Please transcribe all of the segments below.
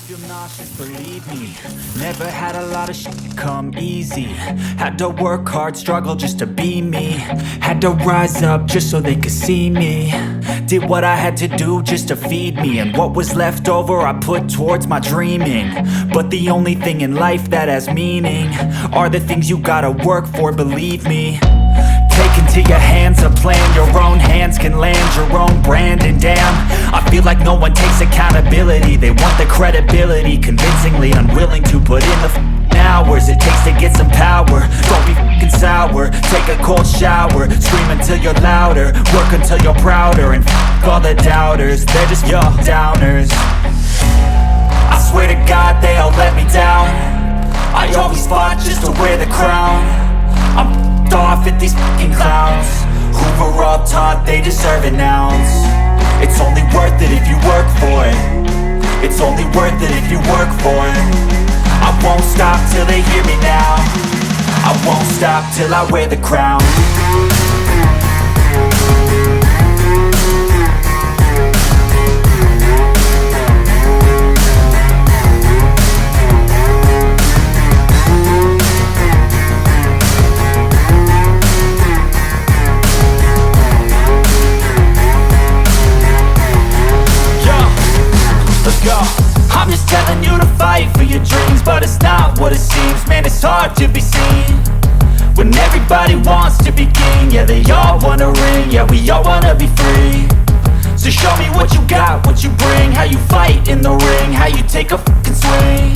feel nauseous, believe me. Never had a lot of shit come easy. Had to work hard, struggle just to be me. Had to rise up just so they could see me. Did what I had to do just to feed me. And what was left over I put towards my dreaming. But the only thing in life that has meaning are the things you gotta work for, believe me. Take into your hands a plan. Your own hands can land your own brand. And damn, I feel like no one takes accountability. They want the credibility, convincingly unwilling to put in the hours it takes to get some power. Don't be f***ing sour. Take a cold shower. Scream until you're louder. Work until you're prouder. And f*** all the doubters, they're just your downers. I swear to God they all let me down. I always fought just to wear the crown. I'm f***ed off at these f***ing clowns who were all taught they deserve an ounce. It's only worth it if you work for it. It's only worth it if you work for it. I won't stop till they hear me now. I won't stop till I wear the crown. I'm just telling you to fight for your dreams, but it's not what it seems. Man, it's hard to be seen when everybody wants to be king. Yeah, they all wanna ring, yeah, we all wanna be free. So show me what you got, what you bring, how you fight in the ring, how you take a fucking swing.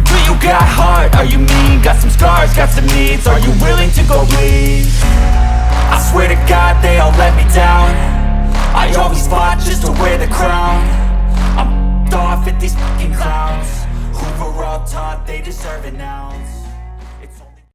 Do you got heart, are you mean? Got some scars, got some needs, are you willing to go bleed? I swear to God they all let me down. I always fought just to wear the crown. I'm off at these fucking clowns who were all taught they deserve it now.